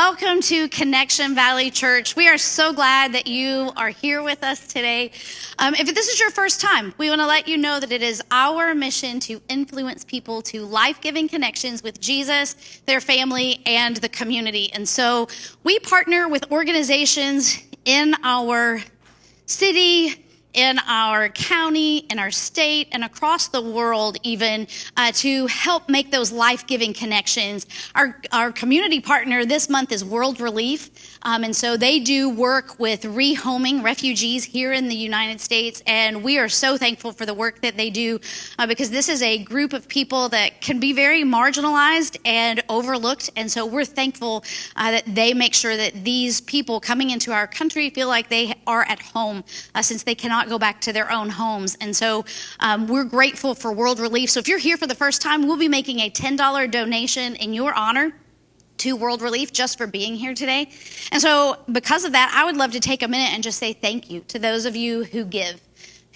welcome to Connection Valley Church. We are so glad that you are here with us today. If this is your first time, we want to let you know that it is our mission to influence people to life-giving connections with Jesus, their family, and the community. And so we partner with organizations in our city, in our county, in our state, and across the world even, to help make those life-giving connections. Our community partner this month is World Relief, and so they do work with rehoming refugees here in the United States, and we are so thankful for the work that they do, because this is a group of people that can be very marginalized and overlooked, and so we're thankful that they make sure that these people coming into our country feel like they are at home, since they cannot go back to their own homes. And so we're grateful for World Relief. So if you're here for the first time, we'll be making a $10 donation in your honor to World Relief just for being here today. And so because of that, I would love to take a minute and just say thank you to those of you who give,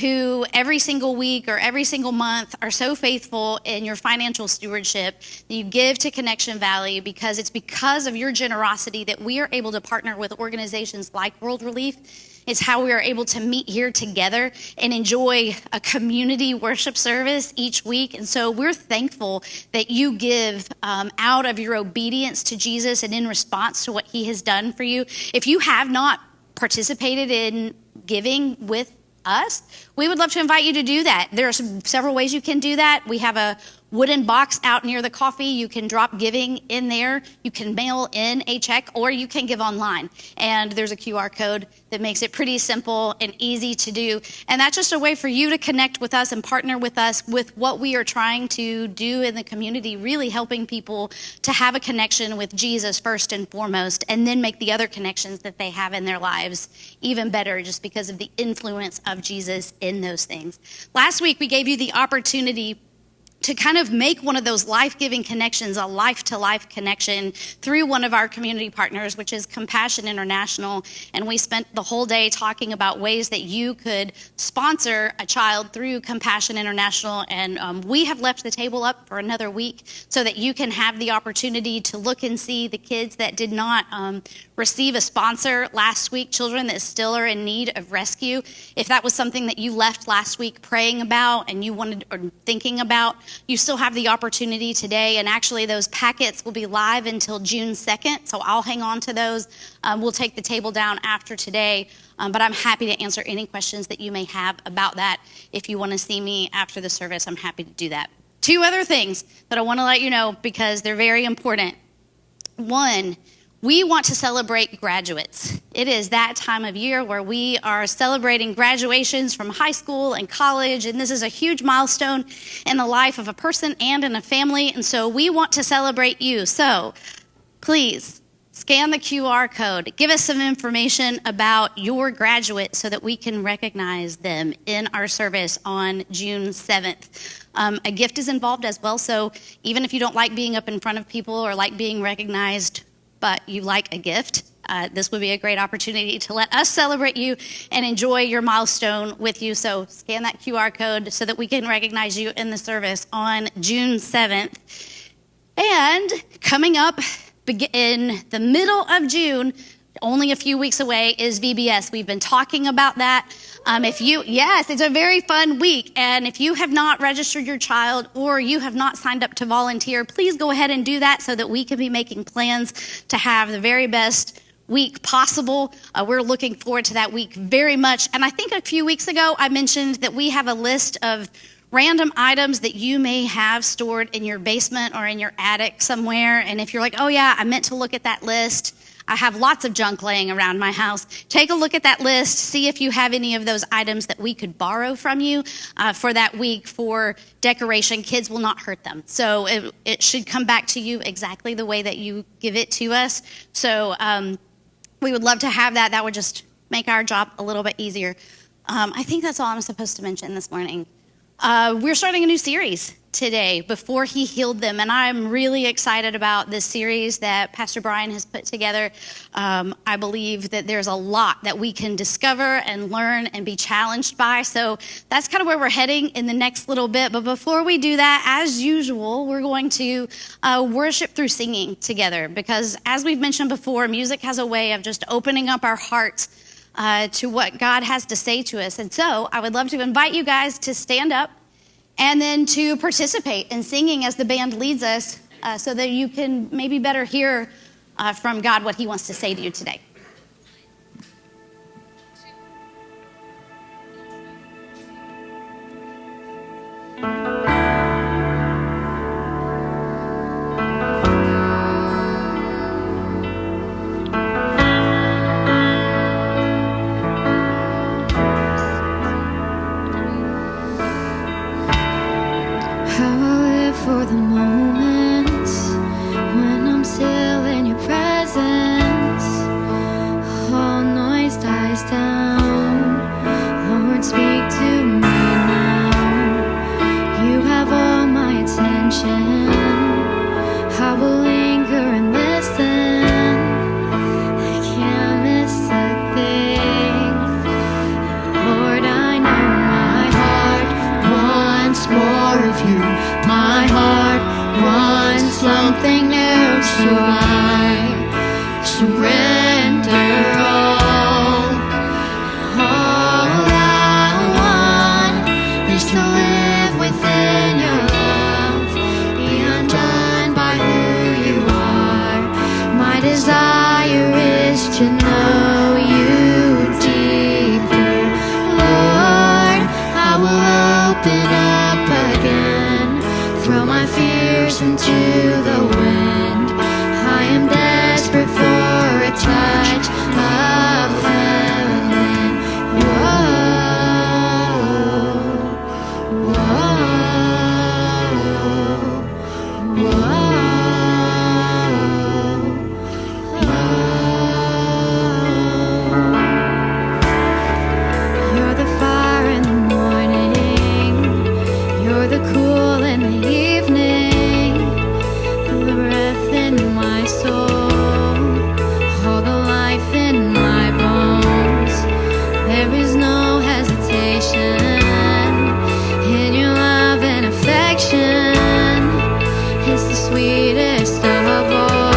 who every single week or every single month are so faithful in your financial stewardship that you give to Connection Valley, because it's because of your generosity that we are able to partner with organizations like World Relief. It's how we are able to meet here together and enjoy a community worship service each week. And so we're thankful that you give out of your obedience to Jesus and in response to what he has done for you. If you have not participated in giving with us, we would love to invite you to do that. There are several ways you can do that. We have a wooden box out near the coffee. You can drop giving in there. You can mail in a check, or you can give online. And there's a QR code that makes it pretty simple and easy to do. And that's just a way for you to connect with us and partner with us with what we are trying to do in the community, really helping people to have a connection with Jesus first and foremost, and then make the other connections that they have in their lives even better, just because of the influence of Jesus in those things. Last week, we gave you the opportunity to kind of make one of those life-giving connections a life-to-life connection through one of our community partners, which is Compassion International. And we spent the whole day talking about ways that you could sponsor a child through Compassion International. And we have left the table up for another week so that you can have the opportunity to look and see the kids that did not receive a sponsor last week, children that still are in need of rescue. If that was something that you left last week praying about and you wanted or thinking about, you still have the opportunity today. And actually those packets will be live until June 2nd. So I'll hang on to those. We'll take the table down after today. But I'm happy to answer any questions that you may have about that. If you want to see me after the service, I'm happy to do that. Two other things that I want to let you know because they're very important. One, we want to celebrate graduates. It is that time of year where we are celebrating graduations from high school and college, and this is a huge milestone in the life of a person and in a family, and so we want to celebrate you. So please scan the QR code. Give us some information about your graduate so that we can recognize them in our service on June 7th. A gift is involved as well, so even if you don't like being up in front of people or like being recognized, but you like a gift, this would be a great opportunity to let us celebrate you and enjoy your milestone with you. So scan that QR code so that we can recognize you in the service on June 7th. And coming up in the middle of June, only a few weeks away, is VBS. We've been talking about that. Yes, it's a very fun week. And if you have not registered your child or you have not signed up to volunteer, please go ahead and do that so that we can be making plans to have the very best week possible. We're looking forward to that week very much. And I think a few weeks ago, I mentioned that we have a list of random items that you may have stored in your basement or in your attic somewhere. And if you're like, oh yeah, I meant to look at that list, I have lots of junk laying around my house. Take a look at that list. See if you have any of those items that we could borrow from you for that week for decoration. Kids will not hurt them. So it should come back to you exactly the way that you give it to us. So we would love to have that. That would just make our job a little bit easier. I think that's all I'm supposed to mention this morning. We're starting a new series today before he healed them. And I'm really excited about this series that Pastor Brian has put together. I believe that there's a lot that we can discover and learn and be challenged by. So that's kind of where we're heading in the next little bit. But before we do that, as usual, we're going to worship through singing together, because as we've mentioned before, music has a way of just opening up our hearts to what God has to say to us. And so I would love to invite you guys to stand up and then to participate in singing as the band leads us, so that you can maybe better hear from God what he wants to say to you today. For the moments when I'm still in your presence, all noise dies down. Lord, speak to me now. You have all my attention. I will linger and listen. I can't miss a thing. Lord, I know my heart wants more of you. My heart wants something new, so I surrender all. All I want is to live within your love, be undone by who you are. My desire is to know you deeper. Lord, I will open up again, throw my fears into the wind. I am desperate for a touch of heaven. Whoa, whoa, whoa, whoa. You're the fire in the morning. You're the cool in the evening, the breath in my soul, all the life in my bones. There is no hesitation in your love and affection. It's the sweetest of all.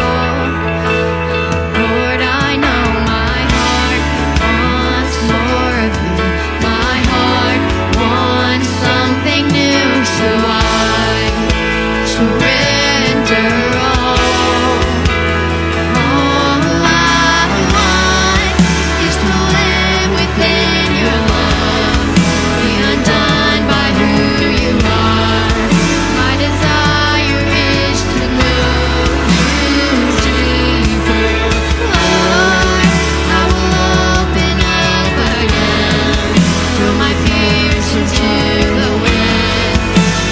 Lord, I know my heart wants more of you. My heart wants something new, so I surrender all. All I want is to live within your love, be undone by who you are. My desire is to know you deeper. Lord, I will open up again, throw my fears into the wind.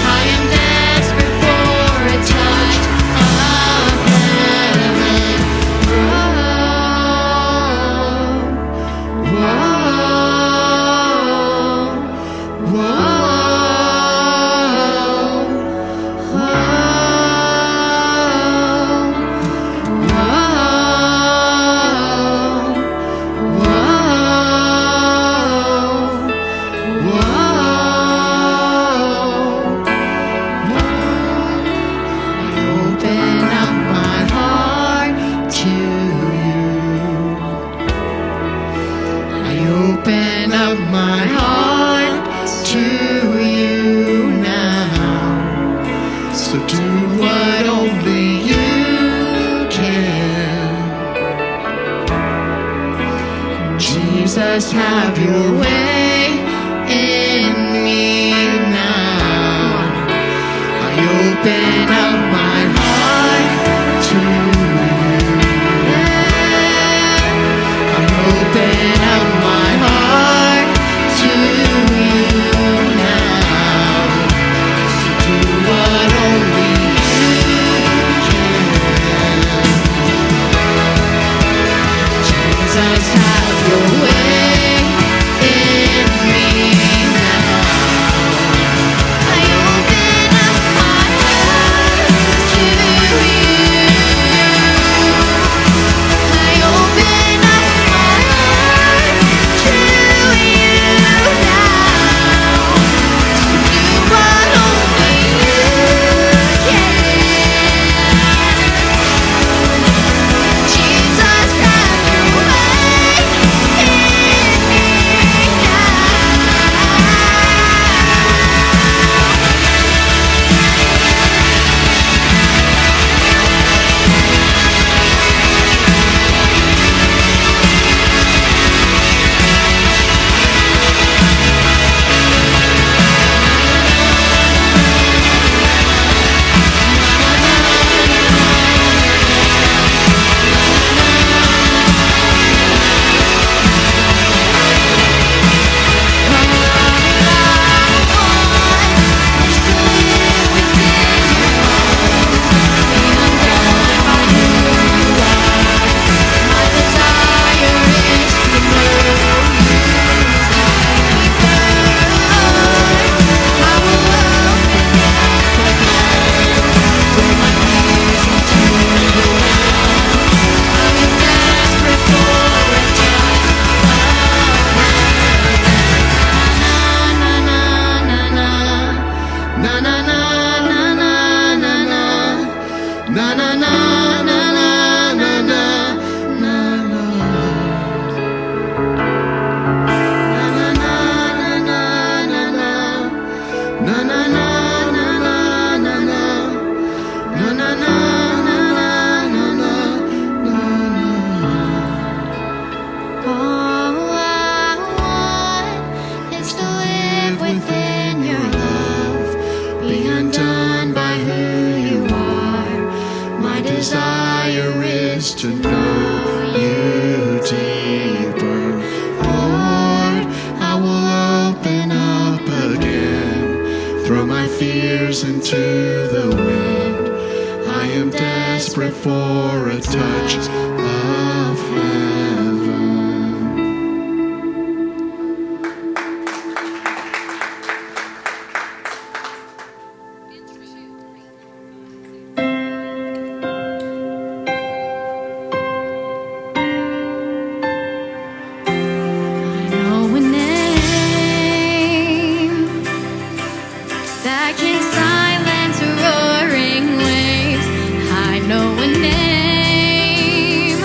I am desperate for a touch of heaven. Whoa, whoa, open up my heart to you. I open up my heart to you now. So do what only you can. Jesus, have your way in me now. I open up my heart to you. I open up my heart to you now. So do what only you can. Jesus, have your way in me now. I open up my throw my fears into the wind. I am desperate for a touch of heaven. I know a name that can silence roaring waves. I know a name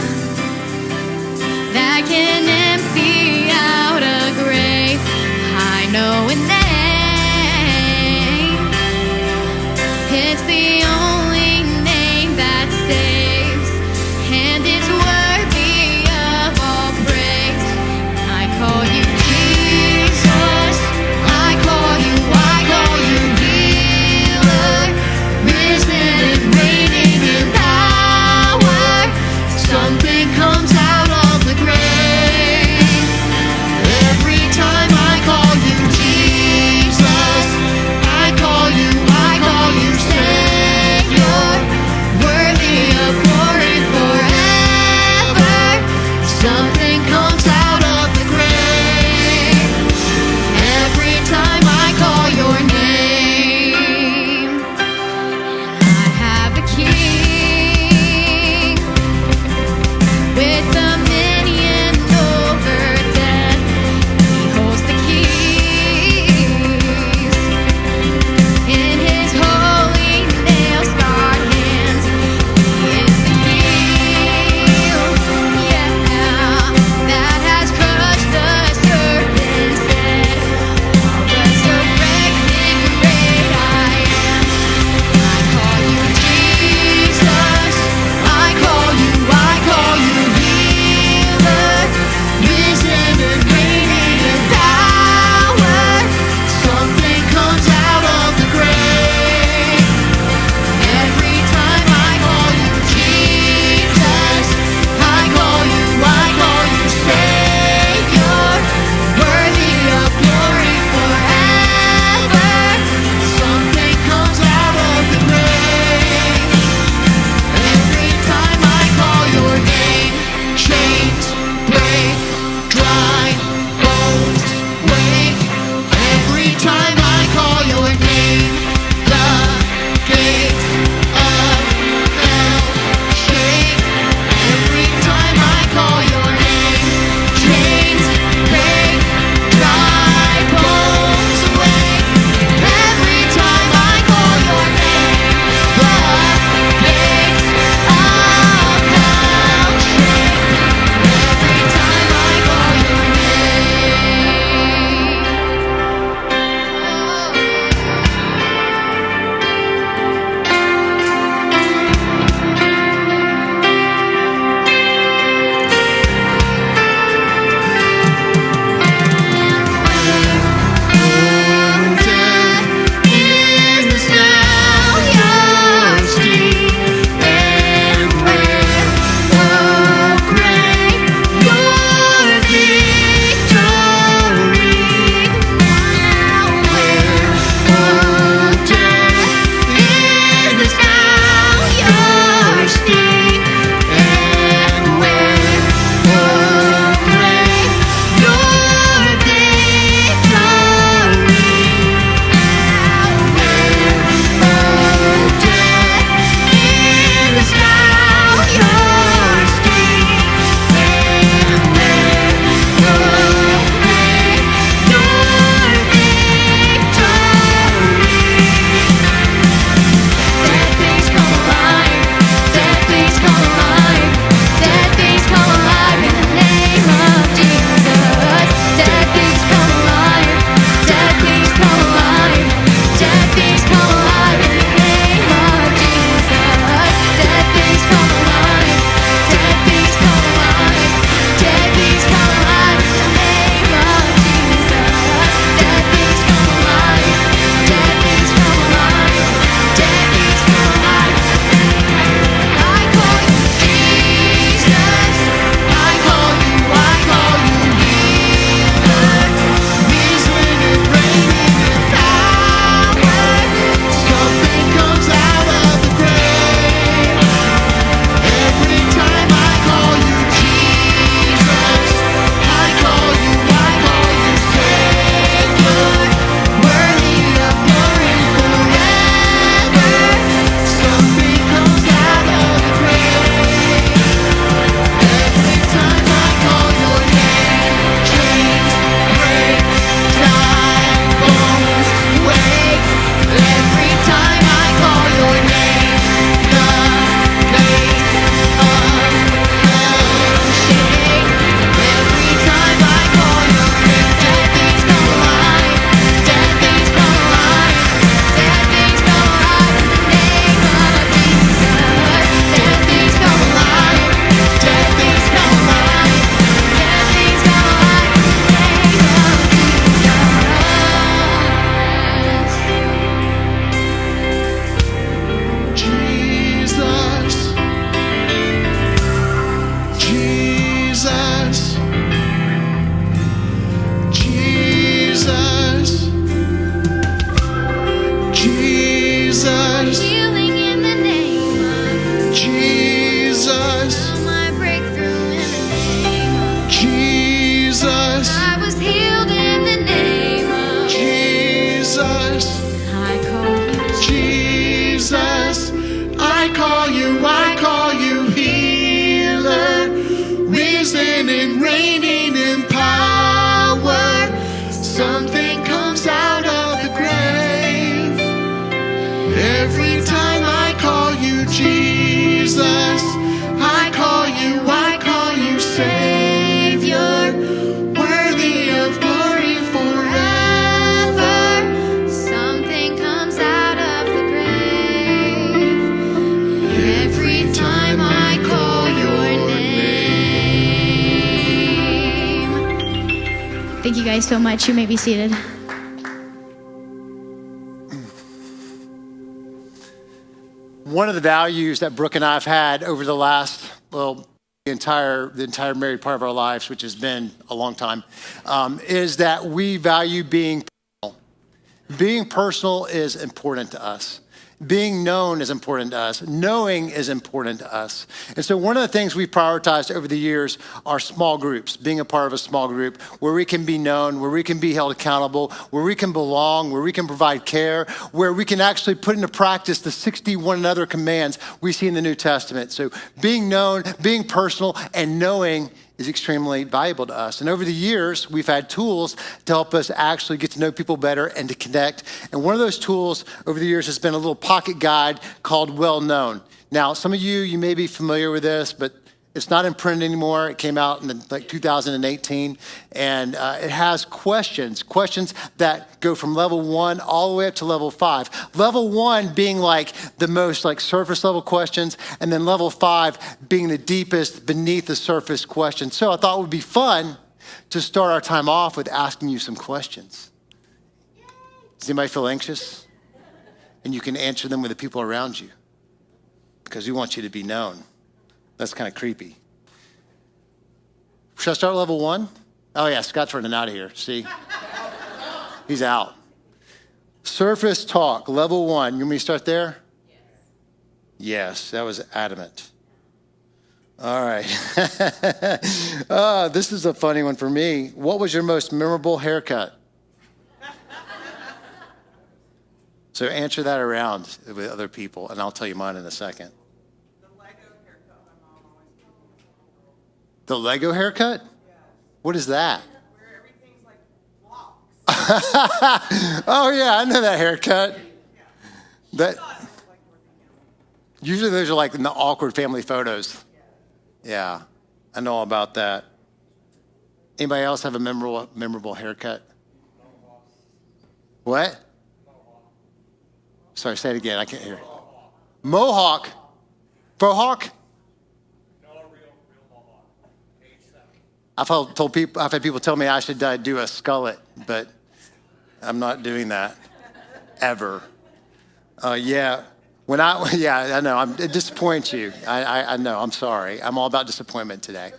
so much. You may be seated. One of the values that Brooke and I have had over the last, the entire married part of our lives, which has been a long time, is that we value being personal. Being personal is important to us. Being known is important to us. Knowing is important to us. And so one of the things we've prioritized over the years are small groups, being a part of a small group where we can be known, where we can be held accountable, where we can belong, where we can provide care, where we can actually put into practice the 61 other commands we see in the New Testament. So being known, being personal, and knowing is extremely valuable to us. And over the years, we've had tools to help us actually get to know people better and to connect. And one of those tools over the years has been a little pocket guide called Well Known. Now, some of you may be familiar with this, but it's not in print anymore. It came out in 2018, and it has questions that go from level 1 all the way up to level 5. Level 1 being like the most like surface level questions, and then level 5 being the deepest beneath the surface questions. So I thought it would be fun to start our time off with asking you some questions. Does anybody feel anxious? And you can answer them with the people around you because we want you to be known. That's kind of creepy. Should I start level 1? Oh yeah, Scott's running out of here. See? He's out. Surface talk, level 1. You want me to start there? Yes, that was adamant. All right. This is a funny one for me. What was your most memorable haircut? So answer that around with other people, and I'll tell you mine in a second. The Lego haircut? Yeah. What is that? Where everything's like blocks. Oh yeah, I know that haircut. Yeah. That usually those are like in the awkward family photos. Yeah, I know all about that. Anybody else have a memorable haircut? What? Sorry, say it again. I can't hear. Mohawk. Frohawk? I've had people tell me I should do a skullet, but I'm not doing that ever. I know. It disappoints you. I know. I'm sorry. I'm all about disappointment today.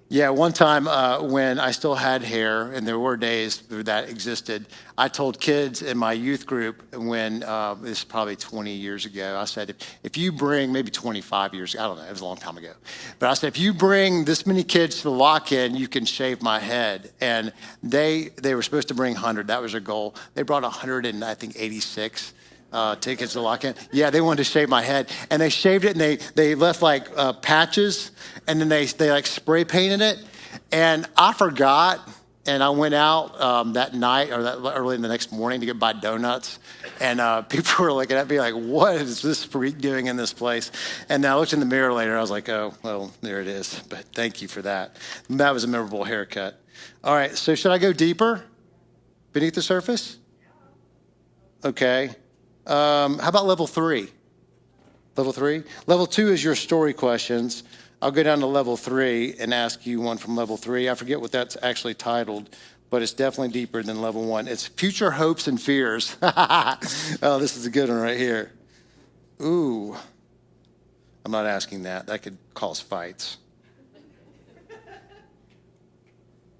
Yeah, one time when I still had hair, and there were days that existed, I told kids in my youth group when, this is probably 20 years ago, I said, if you bring, maybe 25 years, I don't know, it was a long time ago. But I said, if you bring this many kids to the lock-in, you can shave my head. And they were supposed to bring 100. That was their goal. They brought 186. Tickets to lock in. Yeah, they wanted to shave my head, and they shaved it, and they left like patches, and then they like spray painted it, and I forgot, and I went out that night or that early in the next morning to go buy donuts, and people were looking at me like, "What is this freak doing in this place?" And I looked in the mirror later, I was like, "Oh, well, there it is." But thank you for that. That was a memorable haircut. All right, so should I go deeper beneath the surface? Okay. How about level 3? Level 3? Level 2 is your story questions. I'll go down to level 3 and ask you one from level 3. I forget what that's actually titled, but it's definitely deeper than level 1. It's future hopes and fears. Oh, this is a good one right here. Ooh. I'm not asking that. That could cause fights.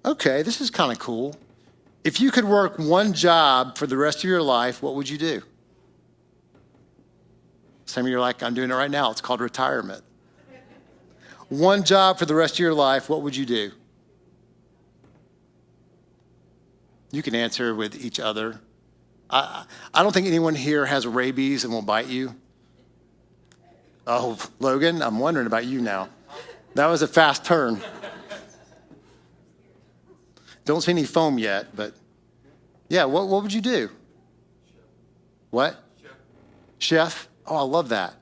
Okay, this is kind of cool. If you could work one job for the rest of your life, what would you do? Some of you are like, I'm doing it right now. It's called retirement. One job for the rest of your life, what would you do? You can answer with each other. I don't think anyone here has rabies and will bite you. Oh, Logan, I'm wondering about you now. That was a fast turn. Don't see any foam yet, but yeah, what would you do? What? Chef? Oh, I love that.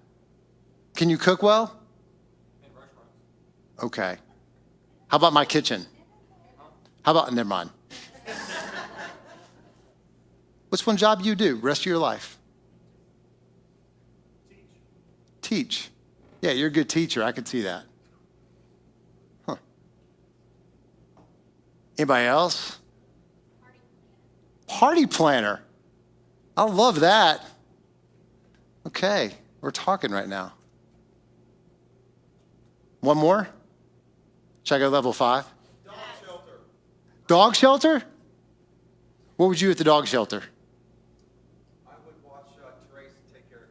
Can you cook well? Okay. How about my kitchen? Never mind. What's one job you do rest of your life? Teach. Yeah, you're a good teacher. I could see that. Huh. Anybody else? Party planner. I love that. Okay, we're talking right now. One more? Should I go level 5? Dog shelter. Dog shelter? What would you do at the dog shelter? I would watch Trace take care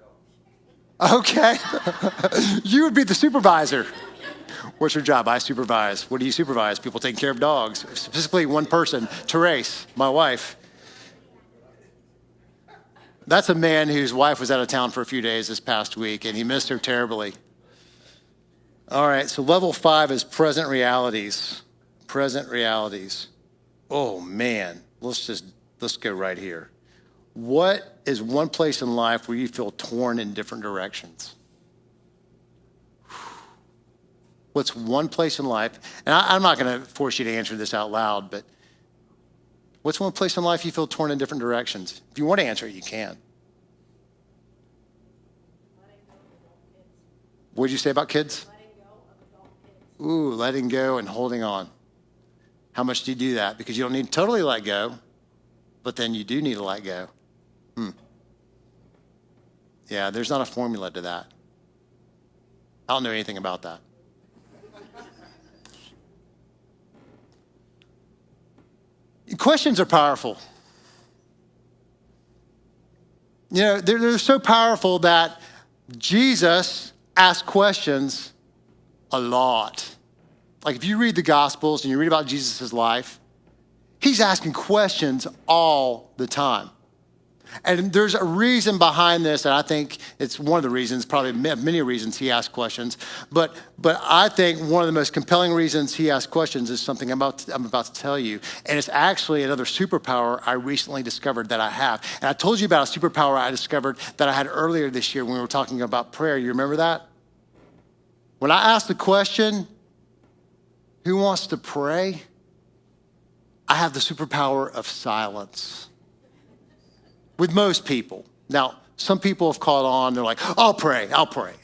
of dogs. Okay. You would be the supervisor. What's your job? I supervise. What do you supervise? People taking care of dogs. Specifically one person, Therese, my wife. That's a man whose wife was out of town for a few days this past week, and he missed her terribly. All right, so level 5 is present realities. Present realities. Oh, man. Let's go right here. What is one place in life where you feel torn in different directions? What's one place in life, and I'm not going to force you to answer this out loud, but what's one place in life you feel torn in different directions? If you want to answer it, you can. What did you say about kids? Ooh, letting go and holding on. How much do you do that? Because you don't need to totally let go, but then you do need to let go. Yeah, there's not a formula to that. I don't know anything about that. Questions are powerful. You know, they're so powerful that Jesus asked questions a lot. Like if you read the Gospels and you read about Jesus' life, he's asking questions all the time. And there's a reason behind this, and I think it's one of the reasons, probably many reasons he asked questions. But I think one of the most compelling reasons he asked questions is something I'm about to tell you. And it's actually another superpower I recently discovered that I have. And I told you about a superpower I discovered that I had earlier this year when we were talking about prayer. You remember that? When I asked the question, who wants to pray? I have the superpower of silence. With most people. Now, some people have caught on, they're like, I'll pray.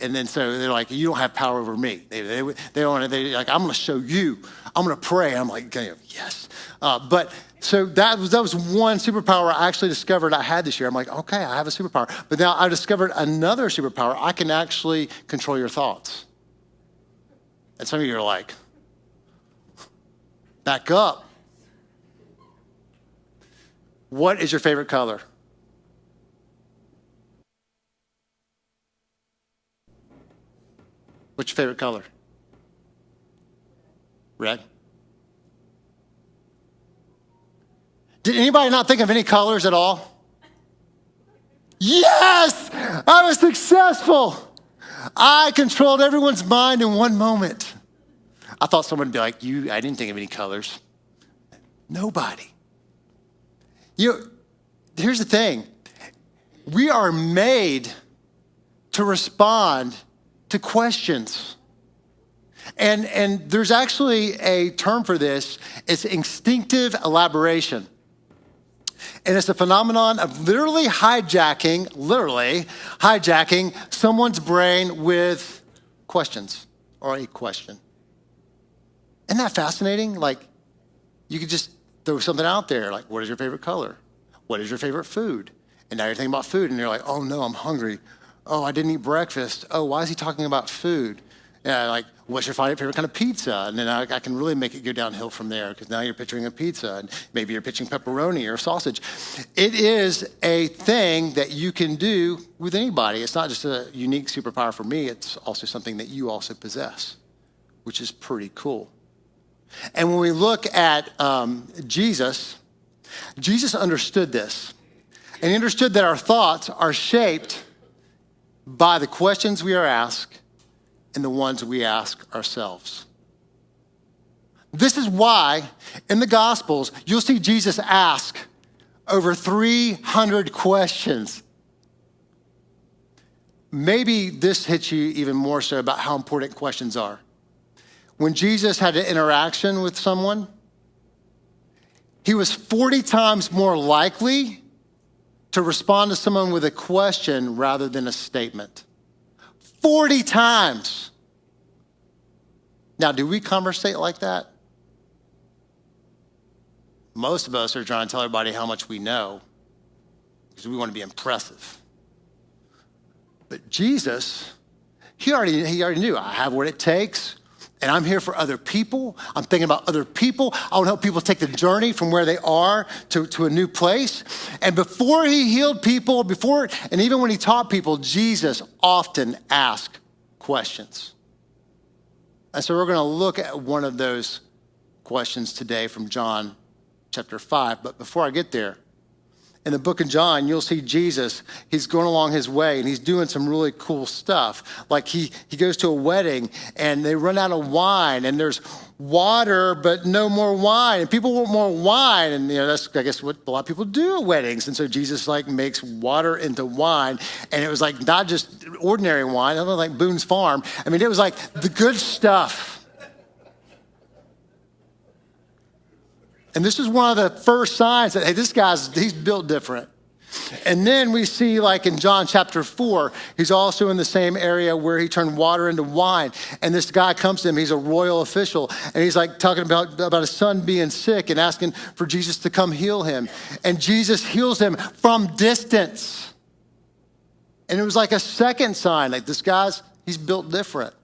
And then so they're like, you don't have power over me. They're like, I'm gonna show you, I'm gonna pray. And I'm like, yes. But so that was one superpower I actually discovered I had this year. I'm like, okay, I have a superpower. But now I discovered another superpower. I can actually control your thoughts. And some of you are like, back up. What is your favorite color? What's your favorite color? Red? Did anybody not think of any colors at all? Yes! I was successful. I controlled everyone's mind in one moment. I thought someone would be like, I didn't think of any colors. Nobody. Here's the thing. We are made to respond to questions. And there's actually a term for this. It's instinctive elaboration. And it's a phenomenon of literally hijacking someone's brain with questions or a question. Isn't that fascinating? Like, you could just throw something out there, like, what is your favorite color? What is your favorite food? And now you're thinking about food, and you're like, oh no, I'm hungry. Oh, I didn't eat breakfast. Oh, why is he talking about food? Like, what's your favorite kind of pizza? And then I can really make it go downhill from there, because now you're picturing a pizza, and maybe you're picturing pepperoni or sausage. It is a thing that you can do with anybody. It's not just a unique superpower for me. It's also something that you also possess, which is pretty cool. And when we look at Jesus understood this. And he understood that our thoughts are shaped by the questions we are asked and the ones we ask ourselves. This is why in the Gospels, you'll see Jesus ask over 300 questions. Maybe this hits you even more so about how important questions are. When Jesus had an interaction with someone, he was 40 times more likely to respond to someone with a question rather than a statement. 40 times. Now, do we conversate like that? Most of us are trying to tell everybody how much we know because we want to be impressive. But Jesus, he already knew, I have what it takes, and I'm here for other people. I'm thinking about other people. I want to help people take the journey from where they are to a new place. And before he healed people, and even when he taught people, Jesus often asked questions. And so we're going to look at one of those questions today from John chapter 5. But before I get there, in the book of John, you'll see Jesus, he's going along his way and he's doing some really cool stuff. Like he goes to a wedding and they run out of wine and there's water, but no more wine. And people want more wine. And that's, I guess, what a lot of people do at weddings. And so Jesus makes water into wine. And it was not just ordinary wine. It wasn't like Boone's Farm. I mean, it was like the good stuff. And this is one of the first signs that, hey, he's built different. And then we see in John chapter 4, he's also in the same area where he turned water into wine. And this guy comes to him, he's a royal official. And he's talking about his son being sick and asking for Jesus to come heal him. And Jesus heals him from distance. And it was like a second sign, he's built different.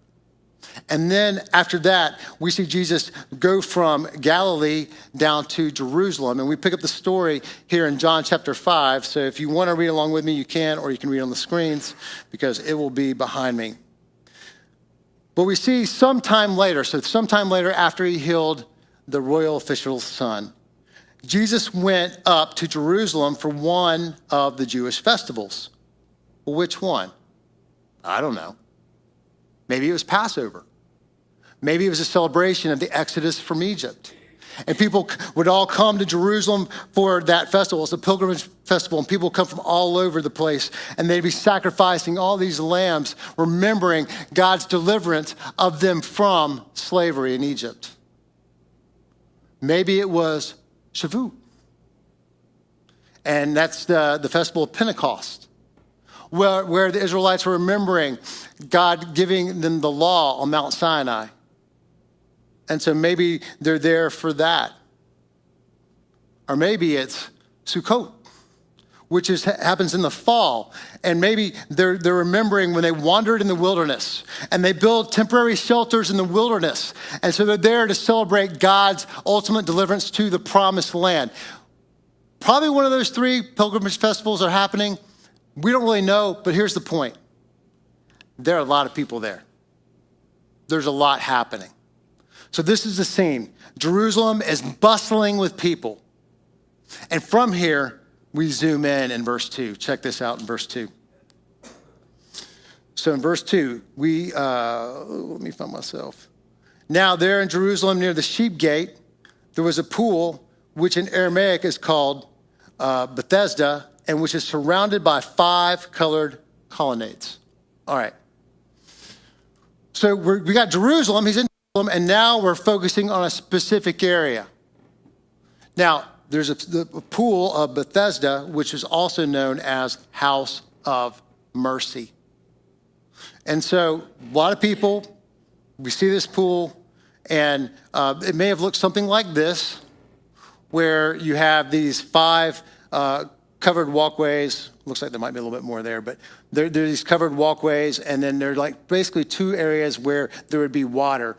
And then after that, we see Jesus go from Galilee down to Jerusalem. And we pick up the story here in John chapter 5. So if you want to read along with me, you can, or you can read on the screens because it will be behind me. But we see sometime later after he healed the royal official's son, Jesus went up to Jerusalem for one of the Jewish festivals. Well, which one? I don't know. Maybe it was Passover. Maybe it was a celebration of the Exodus from Egypt. And people would all come to Jerusalem for that festival. It's a pilgrimage festival, and people come from all over the place. And they'd be sacrificing all these lambs, remembering God's deliverance of them from slavery in Egypt. Maybe it was Shavuot. And that's the festival of Pentecost, where the Israelites were remembering God giving them the law on Mount Sinai. And so maybe they're there for that. Or maybe it's Sukkot, which happens in the fall. And maybe they're remembering when they wandered in the wilderness and they built temporary shelters in the wilderness. And so they're there to celebrate God's ultimate deliverance to the promised land. Probably one of those three pilgrimage festivals are happening. We don't really know, but here's the point. There are a lot of people there. There's a lot happening. So this is the scene. Jerusalem is bustling with people. And from here, we zoom in verse 2. Check this out in verse 2. So in verse 2, let me find myself. Now there in Jerusalem near the sheep gate, there was a pool, which in Aramaic is called Bethesda, and which is surrounded by 5 colored colonnades. All right. So we got Jerusalem, he's in Jerusalem, and now we're focusing on a specific area. Now, there's the pool of Bethesda, which is also known as House of Mercy. And so a lot of people, we see this pool, and it may have looked something like this, where you have these 5 covered walkways. Looks like there might be a little bit more there, but there are these covered walkways, and then there are basically 2 areas where there would be water,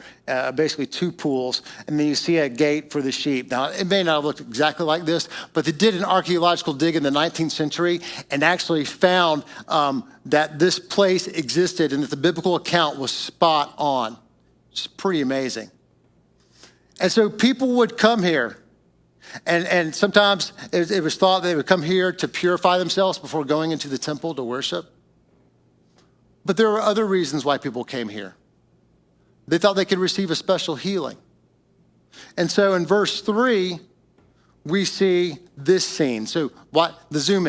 basically 2 pools, and then you see a gate for the sheep. Now, it may not have looked exactly like this, but they did an archaeological dig in the 19th century and actually found that this place existed and that the biblical account was spot on. It's pretty amazing. And so people would come here. And sometimes it was thought they would come here to purify themselves before going into the temple to worship. But there were other reasons why people came here. They thought they could receive a special healing. And so in verse 3, we see this scene. So watch this zoom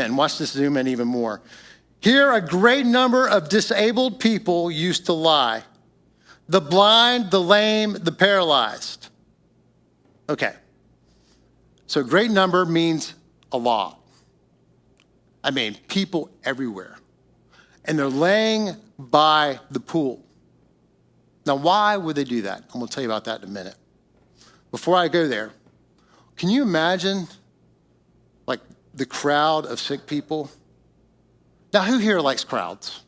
in even more. Here a great number of disabled people used to lie. The blind, the lame, the paralyzed. Okay. So great number means a lot. I mean, people everywhere. And they're laying by the pool. Now, why would they do that? I'm going to tell you about that in a minute. Before I go there, Can you imagine, like, the crowd of sick people? Now, who here likes crowds?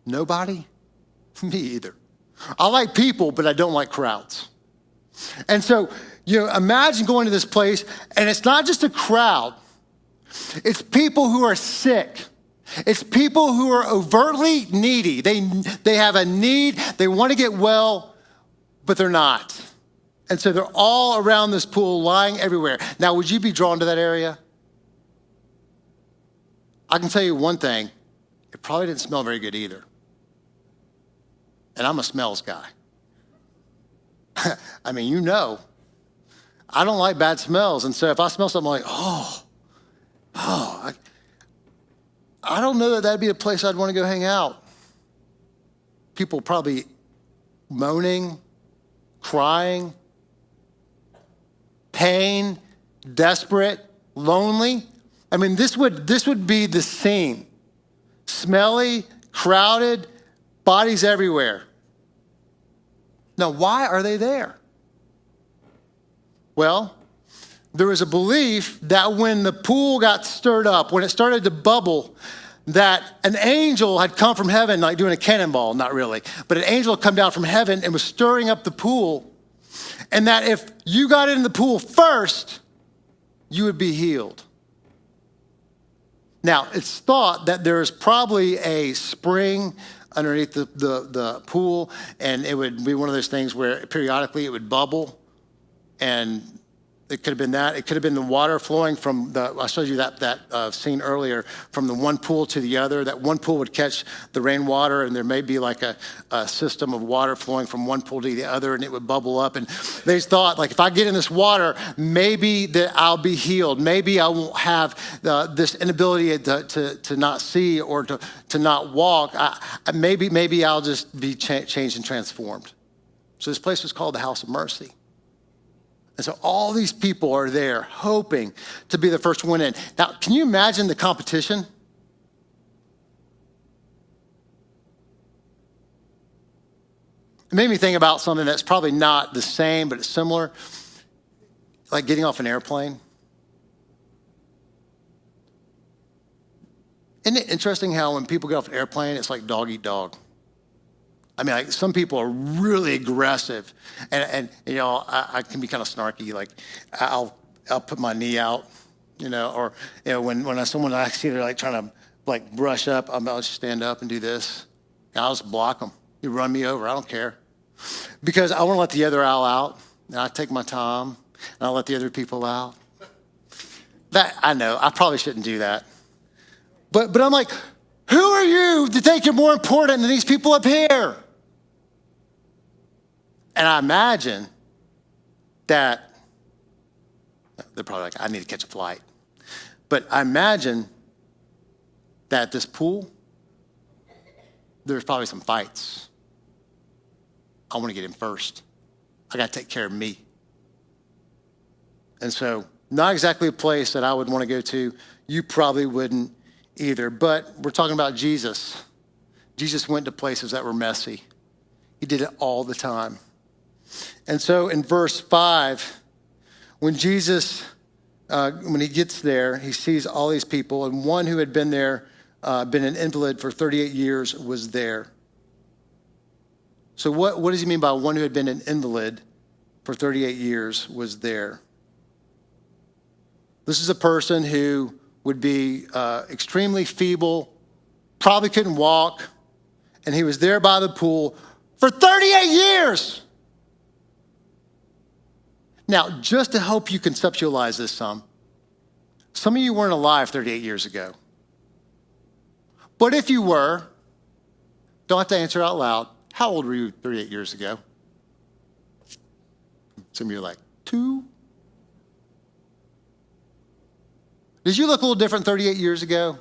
Nobody? Me either. I like people, but I don't like crowds. And so, imagine going to this place, and it's not just a crowd. It's people who are sick. It's people who are overtly needy. They have a need. They want to get well, but they're not. And so they're all around this pool, lying everywhere. Now, would you be drawn to that area? I can tell you one thing. It probably didn't smell very good either. And I'm a smells guy. I mean, I don't like bad smells. And so if I smell something, I'm like, I don't know that that'd be a place I'd want to go hang out. People probably moaning, crying, pain, desperate, lonely. I mean, this would be the scene. Smelly, crowded, bodies everywhere. Now, why are they there? Well, there was a belief that when the pool got stirred up, when it started to bubble, that an angel had come from heaven, like doing a cannonball, not really, but an angel had come down from heaven and was stirring up the pool, and that if you got in the pool first, you would be healed. Now, it's thought that there's probably a spring underneath the pool, and it would be one of those things where periodically it would bubble, and it could have been that. It could have been the water flowing from I showed you that scene earlier, from the one pool to the other. That one pool would catch the rainwater, and there may be like a system of water flowing from one pool to the other, and it would bubble up. And they thought, like, if I get in this water, maybe that I'll be healed. Maybe I won't have this inability to not see or to not walk. Maybe I'll just be changed and transformed. So this place was called the House of Mercy. And so all these people are there hoping to be the first one in. Now, can you imagine the competition? It made me think about something that's probably not the same, but it's similar, like getting off an airplane. Isn't it interesting how when people get off an airplane, it's like dog eat dog? I mean, like, some people are really aggressive, and I can be kind of snarky. Like, I'll put my knee out, or when someone I see they're like trying to like brush up, I'll just stand up and do this. And I'll just block them. You run me over, I don't care, because I want to let the other owl out, and I take my time, and I'll let the other people out. That I know I probably shouldn't do that, but I'm like, who are you to think you're more important than these people up here? And I imagine that they're probably like, I need to catch a flight. But I imagine that at this pool, there's probably some fights. I want to get in first. I got to take care of me. And so, not exactly a place that I would want to go to. You probably wouldn't either. But we're talking about Jesus. Jesus went to places that were messy. He did it all the time. And so in verse 5, when Jesus, when he gets there, he sees all these people, and one who had been there, been an invalid for 38 years, was there. So what does he mean by one who had been an invalid for 38 years was there? This is a person who would be extremely feeble, probably couldn't walk, and he was there by the pool for 38 years. Now, just to help you conceptualize this some of you weren't alive 38 years ago. But if you were, don't have to answer out loud. How old were you 38 years ago? Some of you are like, 2? Did you look a little different 38 years ago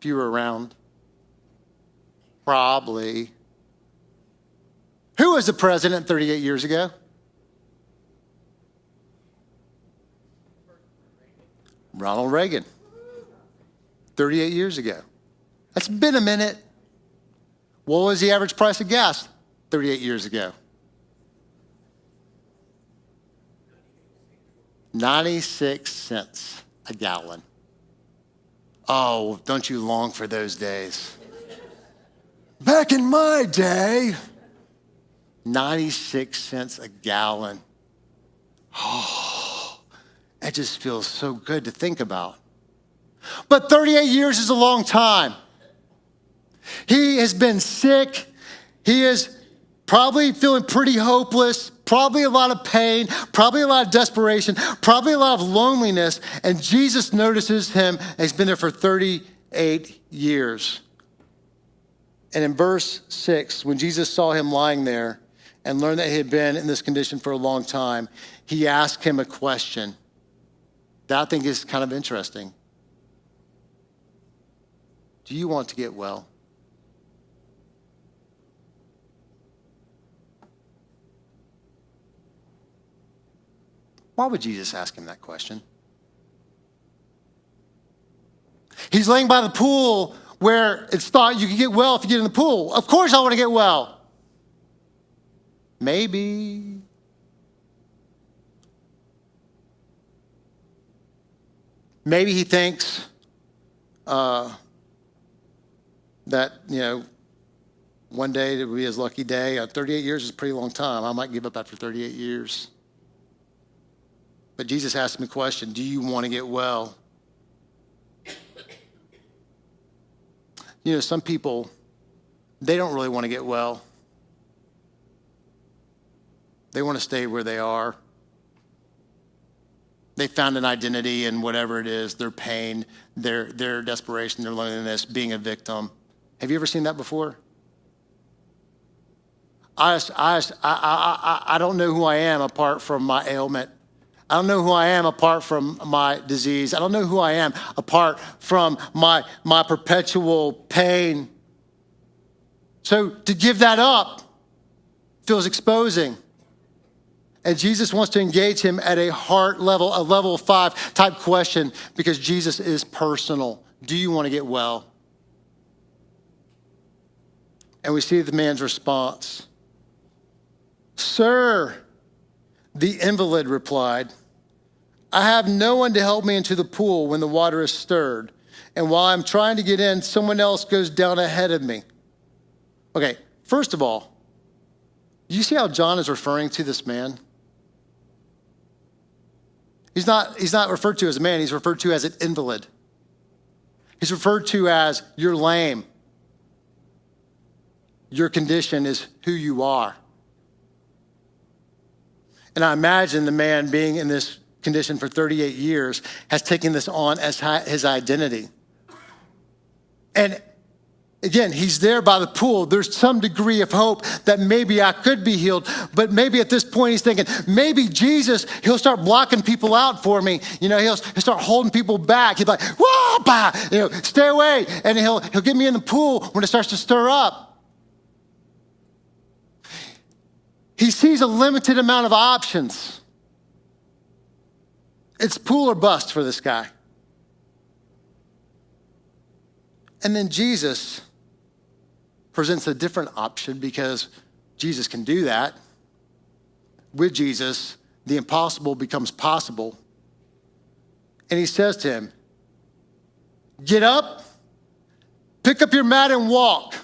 if you were around? Probably. Who was the president 38 years ago? Ronald Reagan, 38 years ago. That's been a minute. What was the average price of gas 38 years ago? 96 cents a gallon. Oh, don't you long for those days? Back in my day, 96 cents a gallon. Oh, that just feels so good to think about. But 38 years is a long time. He has been sick. He is probably feeling pretty hopeless, probably a lot of pain, probably a lot of desperation, probably a lot of loneliness. And Jesus notices him, and he's been there for 38 years. And in verse 6, when Jesus saw him lying there and learned that he had been in this condition for a long time, he asked him a question that I think is kind of interesting. Do you want to get well? Why would Jesus ask him that question? He's laying by the pool where it's thought you can get well if you get in the pool. Of course I want to get well. Maybe. Maybe he thinks that, one day it would be his lucky day. 38 years is a pretty long time. I might give up after 38 years. But Jesus asked him a question, do you want to get well? Some people, they don't really want to get well. They want to stay where they are. They found an identity in whatever it is, their pain, their desperation, their loneliness, being a victim. Have you ever seen that before? I don't know who I am apart from my ailment. I don't know who I am apart from my disease. I don't know who I am apart from my perpetual pain. So to give that up feels exposing. And Jesus wants to engage him at a heart level, a level 5 type question, because Jesus is personal. Do you want to get well? And we see the man's response. Sir, the invalid replied, I have no one to help me into the pool when the water is stirred. And while I'm trying to get in, someone else goes down ahead of me. Okay, first of all, you see how John is referring to this man? He's not referred to as a man, he's referred to as an invalid. He's referred to as you're lame. Your condition is who you are. And I imagine the man being in this condition for 38 years has taken this on as his identity. And again, he's there by the pool. There's some degree of hope that maybe I could be healed, but maybe at this point he's thinking, maybe Jesus, he'll start blocking people out for me. He'll start holding people back. He'll be like, whoa, bah, stay away. And he'll get me in the pool when it starts to stir up. He sees a limited amount of options. It's pool or bust for this guy. And then Jesus presents a different option because Jesus can do that. With Jesus, the impossible becomes possible. And he says to him, get up, pick up your mat and walk.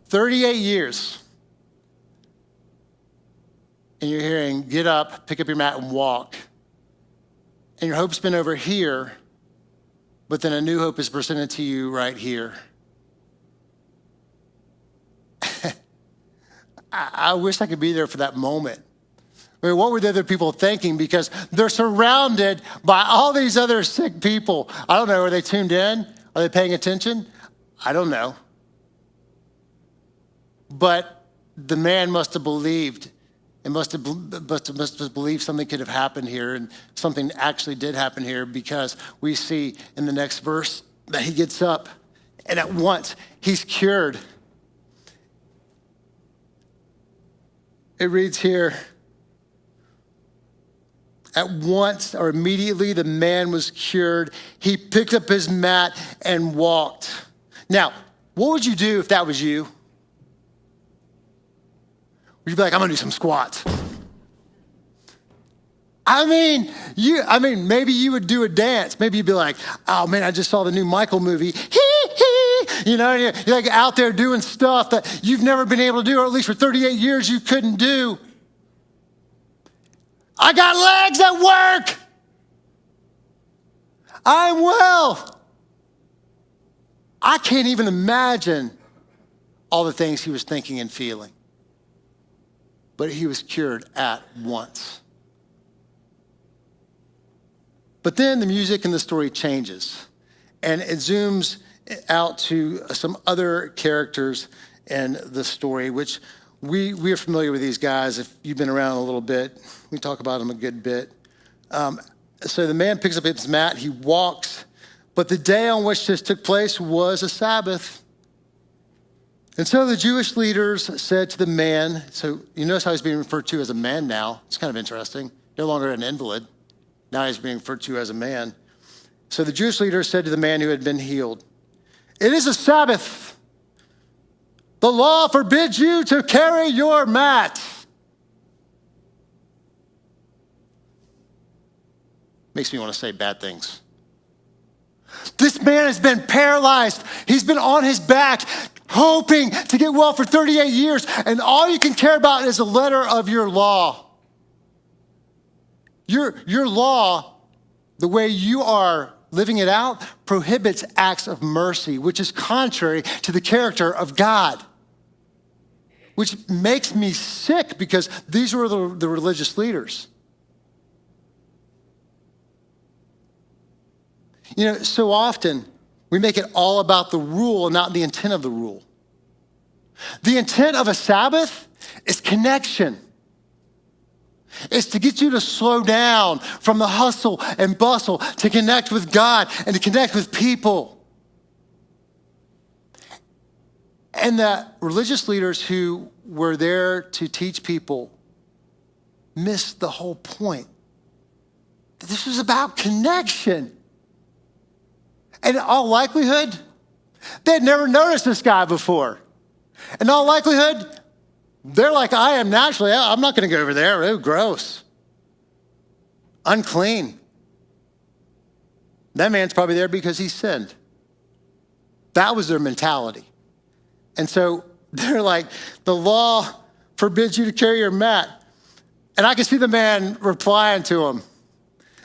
"38 years. And you're hearing, get up, pick up your mat and walk. And your hope's been over here, but then a new hope is presented to you right here. I wish I could be there for that moment. I mean, what were the other people thinking? Because they're surrounded by all these other sick people. I don't know, are they tuned in? Are they paying attention? I don't know. But the man must have believed. It must have believed something could have happened here, and something actually did happen here, because we see in the next verse that he gets up and at once he's cured. It reads here, At once or immediately, the man was cured. He picked up his mat and walked. Now, what would you do if that was you? Would you be like, I'm gonna do some squats? I mean, maybe you would do a dance. Maybe you'd be like, oh man, I just saw the new Michael movie. You know, you're like out there doing stuff that you've never been able to do, or at least for 38 years you couldn't do. I got legs that work. I'm well. I can't even imagine all the things he was thinking and feeling. But he was cured at once. But then the music and the story changes, and it zooms out to some other characters in the story, which we are familiar with these guys. If you've been around a little bit, we talk about them a good bit. So the man picks up his mat, he walks, but the day on which this took place was a Sabbath. And so the Jewish leaders said to the man, so you notice how he's being referred to as a man now. It's kind of interesting. No longer an invalid. Now he's being referred to as a man. So the Jewish leaders said to the man who had been healed, it is a Sabbath. The law forbids you to carry your mat. Makes me want to say bad things. This man has been paralyzed. He's been on his back, hoping to get well for 38 years, and all you can care about is the letter of your law. Your law, the way you are living it out, prohibits acts of mercy, which is contrary to the character of God. Which makes me sick because these were the religious leaders. You know, so often we make it all about the rule and not the intent of the rule. The intent of a Sabbath is connection. It's to get you to slow down from the hustle and bustle, to connect with God and to connect with people. And the religious leaders who were there to teach people missed the whole point. This was about connection. And in all likelihood, they'd never noticed this guy before. In all likelihood, they're like I am naturally. I'm not going to go over there. Oh, gross. Unclean. That man's probably there because he sinned. That was their mentality. And so they're like, the law forbids you to carry your mat. And I can see the man replying to him.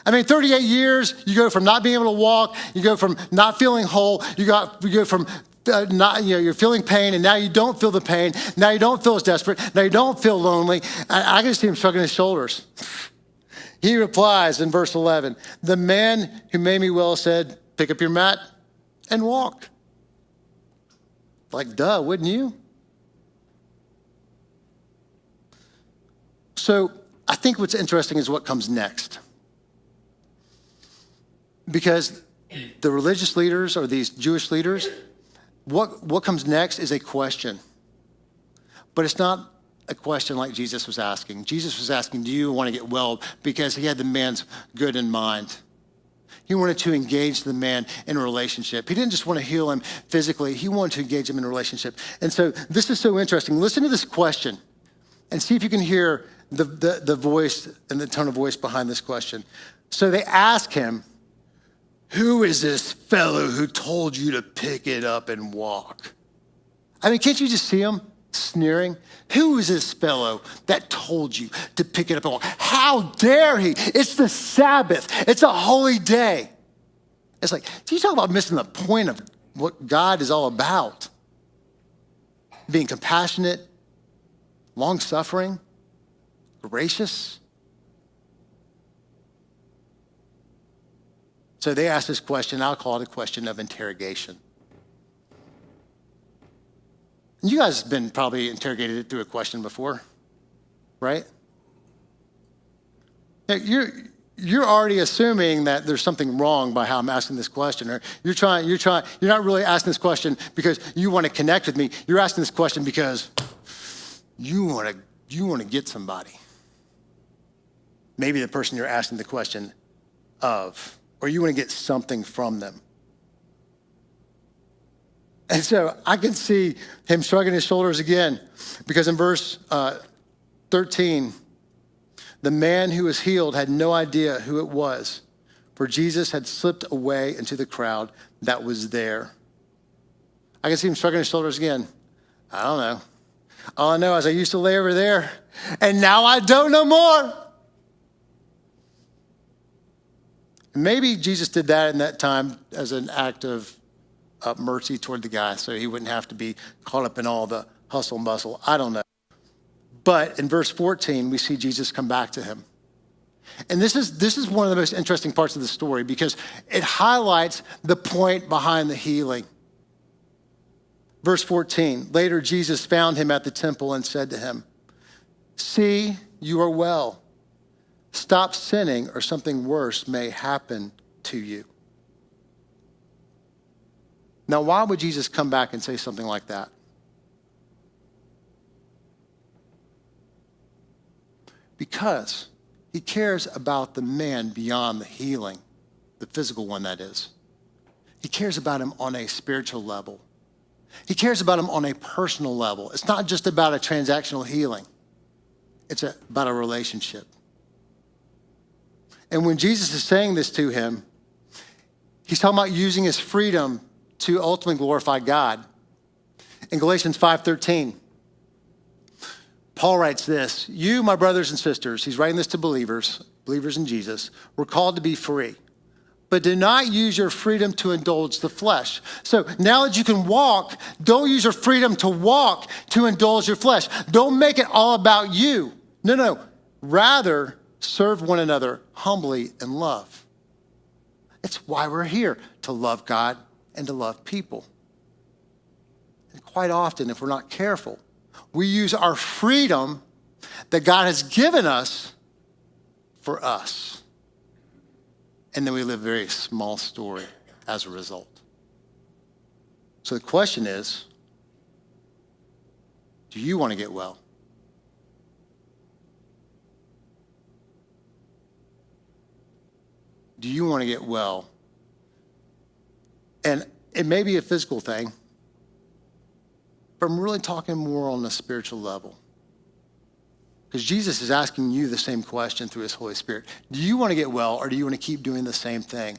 I mean, 38 years, you go from not being able to walk, you go from not feeling whole, you go from you're feeling pain, and now you don't feel the pain. Now you don't feel as desperate. Now you don't feel lonely. I can see him shrugging his shoulders. He replies in verse 11, the man who made me well said, pick up your mat and walk. Like, duh, wouldn't you? So I think what's interesting is what comes next. Because the religious leaders or these Jewish leaders, what comes next is a question. But it's not a question like Jesus was asking. Jesus was asking, do you want to get well? Because he had the man's good in mind. He wanted to engage the man in a relationship. He didn't just want to heal him physically. He wanted to engage him in a relationship. And so this is so interesting. Listen to this question and see if you can hear the voice and the tone of voice behind this question. So they ask him, who is this fellow who told you to pick it up and walk? I mean, can't you just see him sneering? Who is this fellow that told you to pick it up and walk? How dare he? It's the Sabbath. It's a holy day. It's like, do you talk about missing the point of what God is all about? Being compassionate, long-suffering, gracious. So they asked this question. I'll call it a question of interrogation. You guys have been probably interrogated through a question before, right? You're already assuming that there's something wrong by how I'm asking this question, or you're not really asking this question because you want to connect with me. You're asking this question because you want to get somebody. maybe the person you're asking the question of, or you want to get something from them. And so I can see him shrugging his shoulders again, because in verse 13, the man who was healed had no idea who it was, for Jesus had slipped away into the crowd that was there. I can see him shrugging his shoulders again. I don't know. All I know is I used to lay over there, and now I don't know more. Maybe Jesus did that in that time as an act of mercy toward the guy, so he wouldn't have to be caught up in all the hustle and bustle. I don't know. But in verse 14, we see Jesus come back to him. And this is one of the most interesting parts of the story, because it highlights the point behind the healing. Verse 14, later Jesus found him at the temple and said to him, "See, you are well. Stop sinning, or something worse may happen to you." Now, why would Jesus come back and say something like that? Because he cares about the man beyond the healing, the physical one, that is. He cares about him on a spiritual level. He cares about him on a personal level. It's not just about a transactional healing. It's about a relationship. And when Jesus is saying this to him, he's talking about using his freedom to ultimately glorify God. In Galatians 5:13, Paul writes this: "You, my brothers and sisters," he's writing this to believers in Jesus, "were called to be free. But do not use your freedom to indulge the flesh." So now that you can walk, don't use your freedom to walk to indulge your flesh. Don't make it all about you. No. Rather, serve one another humbly in love. It's why we're here, to love God and to love people. And quite often, if we're not careful, we use our freedom that God has given us for us. And then we live a very small story as a result. So the question is, do you want to get well? Do you want to get well? And it may be a physical thing, but I'm really talking more on a spiritual level. Because Jesus is asking you the same question through his Holy Spirit. Do you want to get well, or do you want to keep doing the same thing?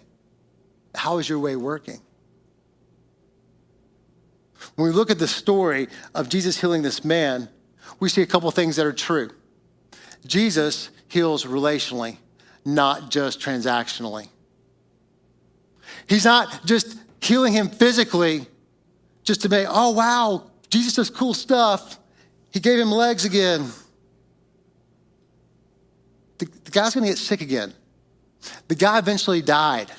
How is your way working? When we look at the story of Jesus healing this man, we see a couple things that are true. Jesus heals relationally, not just transactionally. He's not just healing him physically just to make, oh, wow, Jesus does cool stuff. He gave him legs again. The guy's going to get sick again. The guy eventually died.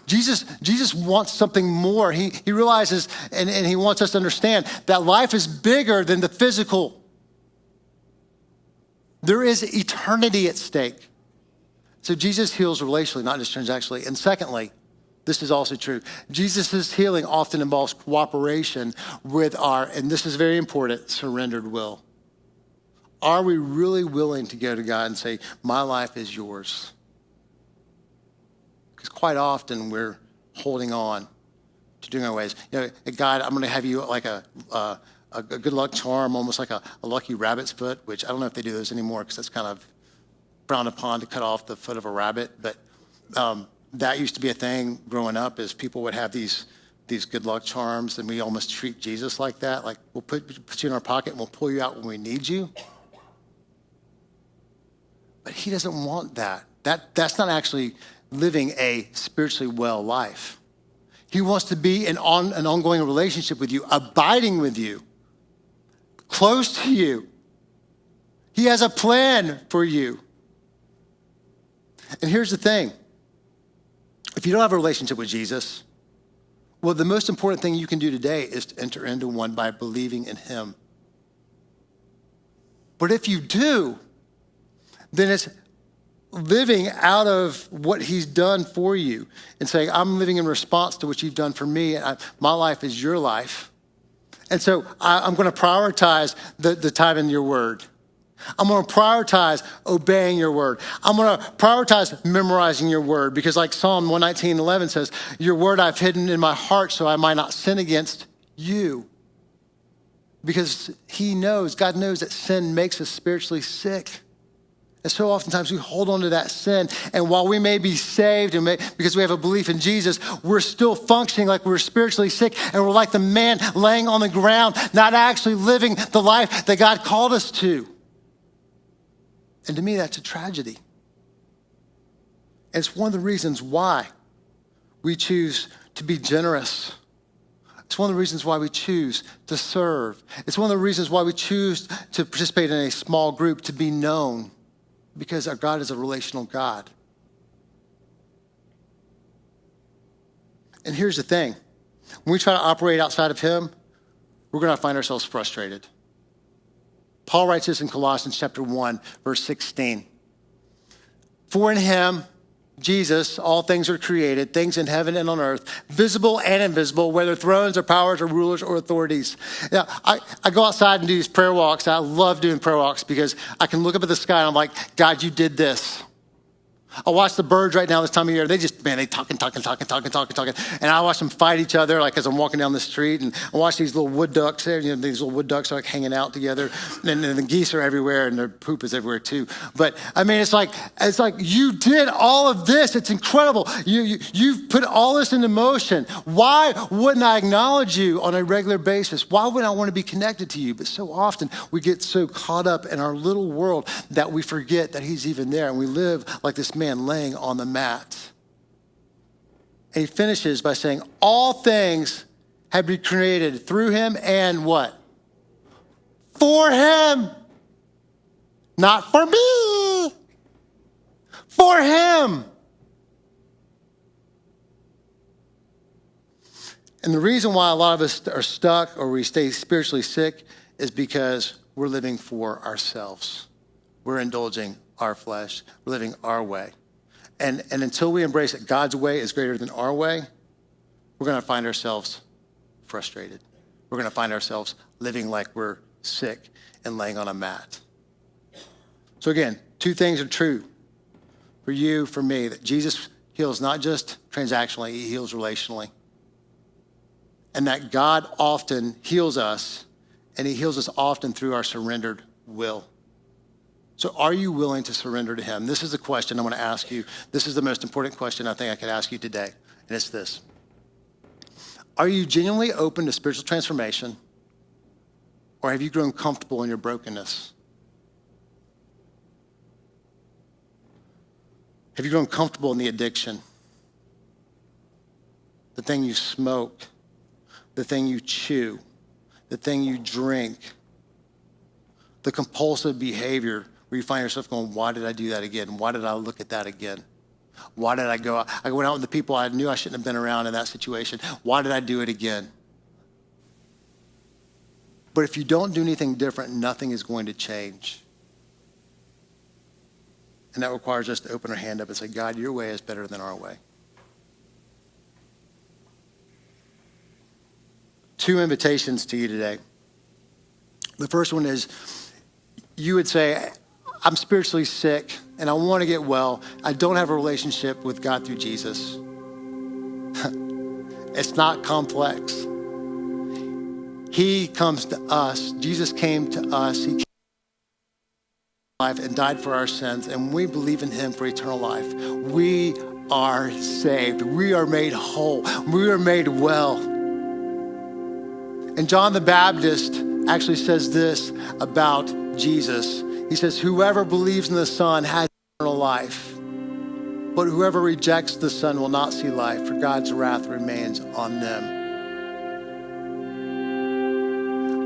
Jesus wants something more. He realizes, and he wants us to understand, that life is bigger than the physical. There is eternity at stake. So Jesus heals relationally, not just transactionally. And secondly, this is also true, Jesus' healing often involves cooperation with our, and this is very important, surrendered will. Are we really willing to go to God and say, my life is yours? Because quite often we're holding on to doing our ways. You know, God, I'm going to have you like a good luck charm, almost like a lucky rabbit's foot, which I don't know if they do those anymore, because that's kind of frowned upon to cut off the foot of a rabbit. But that used to be a thing growing up, is people would have these good luck charms, and we almost treat Jesus like that. Like, we'll put you in our pocket and we'll pull you out when we need you. But he doesn't want that. That's not actually living a spiritually well life. He wants to be in an ongoing relationship with you, abiding with you, close to you. He has a plan for you. And here's the thing. If you don't have a relationship with Jesus, well, the most important thing you can do today is to enter into one by believing in him. But if you do, then it's living out of what he's done for you and saying, I'm living in response to what you've done for me. And my life is your life. And so I'm going to prioritize the time in your word. I'm going to prioritize obeying your word. I'm going to prioritize memorizing your word because like Psalm 119:11 says, your word I've hidden in my heart so I might not sin against you. Because God knows that sin makes us spiritually sick. And so oftentimes we hold on to that sin. And while we may be saved because we have a belief in Jesus, we're still functioning like we're spiritually sick. And we're like the man laying on the ground, not actually living the life that God called us to. And to me, that's a tragedy. And it's one of the reasons why we choose to be generous. It's one of the reasons why we choose to serve. It's one of the reasons why we choose to participate in a small group, to be known, because our God is a relational God. And here's the thing. When we try to operate outside of him, we're going to find ourselves frustrated. Paul writes this in Colossians chapter 1, verse 16. For in him, Jesus, all things are created, things in heaven and on earth, visible and invisible, whether thrones or powers or rulers or authorities. Now, I go outside and do these prayer walks. I love doing prayer walks because I can look up at the sky and I'm like, God, you did this. I watch the birds right now this time of year. They talking. And I watch them fight each other like as I'm walking down the street. And I watch these little wood ducks there. You know, these little wood ducks are like hanging out together. And the geese are everywhere and their poop is everywhere too. But I mean, it's like you did all of this. It's incredible. You've put all this into motion. Why wouldn't I acknowledge you on a regular basis? Why wouldn't I want to be connected to you? But so often we get so caught up in our little world that we forget that he's even there. And we live like this man laying on the mat. And he finishes by saying, all things have been created through him and what? For him. Not for me. For him. And the reason why a lot of us are stuck or we stay spiritually sick is because we're living for ourselves. We're indulging our flesh. We're living our way. And until we embrace that God's way is greater than our way, we're going to find ourselves frustrated. We're going to find ourselves living like we're sick and laying on a mat. So again, two things are true for you, for me, that Jesus heals not just transactionally, he heals relationally. And that God often heals us, and he heals us often through our surrendered will. So are you willing to surrender to him? This is the question I want to ask you. This is the most important question I think I could ask you today. And it's this. Are you genuinely open to spiritual transformation? Or have you grown comfortable in your brokenness? Have you grown comfortable in the addiction? The thing you smoke, the thing you chew, the thing you drink, the compulsive behavior where you find yourself going, why did I do that again? Why did I look at that again? Why did I go out? I went out with the people I knew I shouldn't have been around in that situation. Why did I do it again? But if you don't do anything different, nothing is going to change. And that requires us to open our hand up and say, God, your way is better than our way. Two invitations to you today. The first one is you would say, I'm spiritually sick and I want to get well. I don't have a relationship with God through Jesus. It's not complex. He comes to us. Jesus came to us. He came to life and died for our sins. And we believe in him for eternal life. We are saved. We are made whole. We are made well. And John the Baptist actually says this about Jesus. He says, whoever believes in the Son has eternal life, but whoever rejects the Son will not see life, for God's wrath remains on them.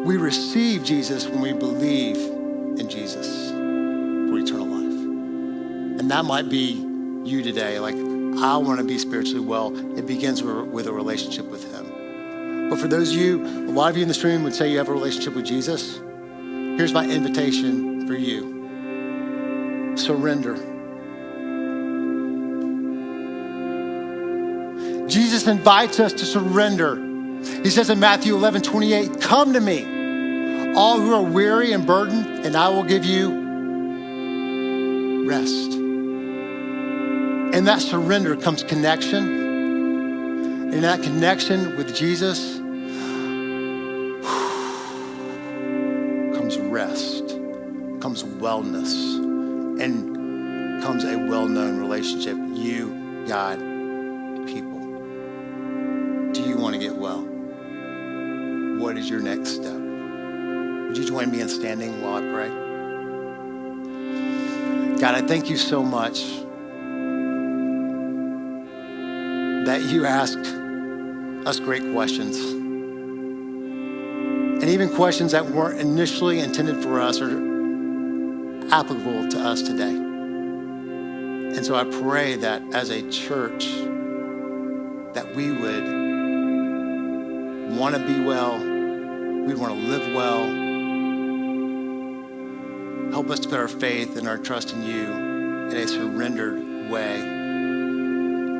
We receive Jesus when we believe in Jesus for eternal life. And that might be you today. Like, I want to be spiritually well. It begins with a relationship with him. But for those of you, a lot of you in this room would say you have a relationship with Jesus. Here's my invitation for you. Surrender. Jesus invites us to surrender. He says in Matthew 11:28, come to me, all who are weary and burdened, and I will give you Rest. In that surrender comes connection. In that connection with Jesus comes rest, comes wellness, and comes a well-known relationship. You, God, people. Do you want to get well? What is your next step? Would you join me in standing while I pray? God, I thank you so much that you asked us great questions. And even questions that weren't initially intended for us are applicable to us today. And so I pray that as a church, that we would want to be well, we'd want to live well. Help us to put our faith and our trust in you in a surrendered way.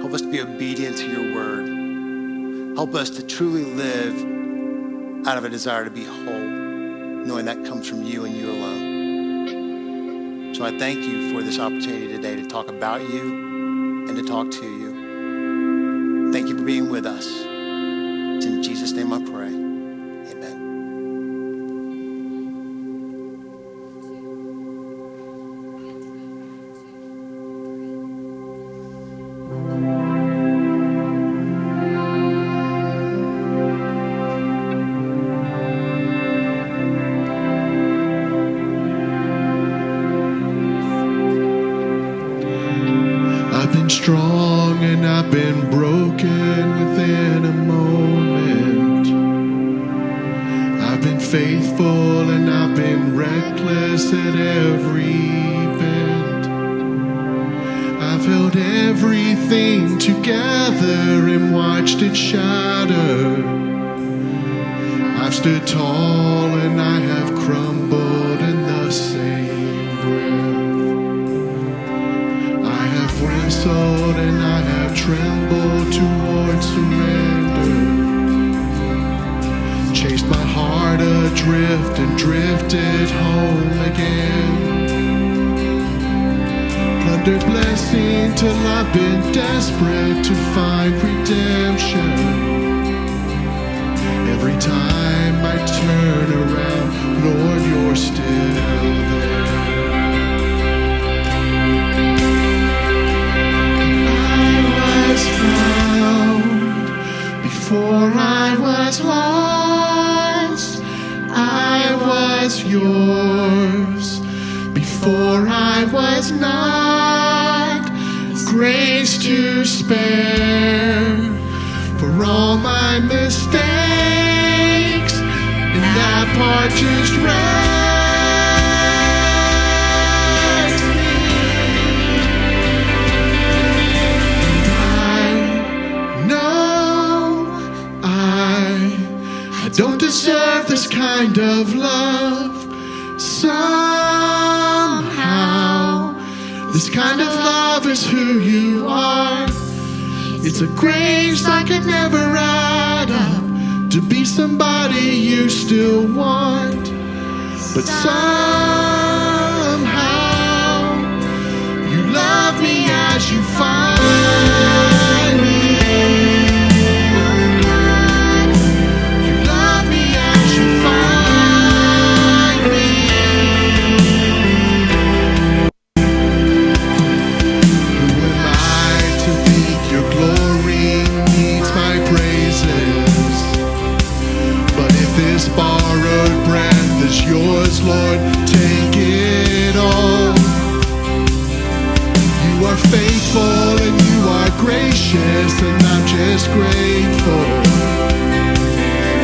Help us to be obedient to your word. Help us to truly live out of a desire to be whole, knowing that comes from you and you alone. So I thank you for this opportunity today to talk about you and to talk to you. Thank you for being with us. It's in Jesus' name I pray. Amen. I've been strong and I've been broken within a moment. I've been faithful and I've been reckless at every event. I've held everything together and watched it shatter. I've stood tall and I have crumbled in the same breath. I have wrestled and I have trembled towards surrender. Chased my heart adrift and drifted home again. Plundered blessing till I've been desperate to find redemption. Every time I turn around, Lord, you're still there. Found before I was lost, I was yours. Before I was not, grace to spare for all my mistakes, and that part just don't deserve this kind of love. Somehow, this kind of love is who you are. It's a grace I could never add up to be somebody you still want. But somehow, you love me as you find me. Yours, Lord, take it all. You are faithful and you are gracious, and I'm just grateful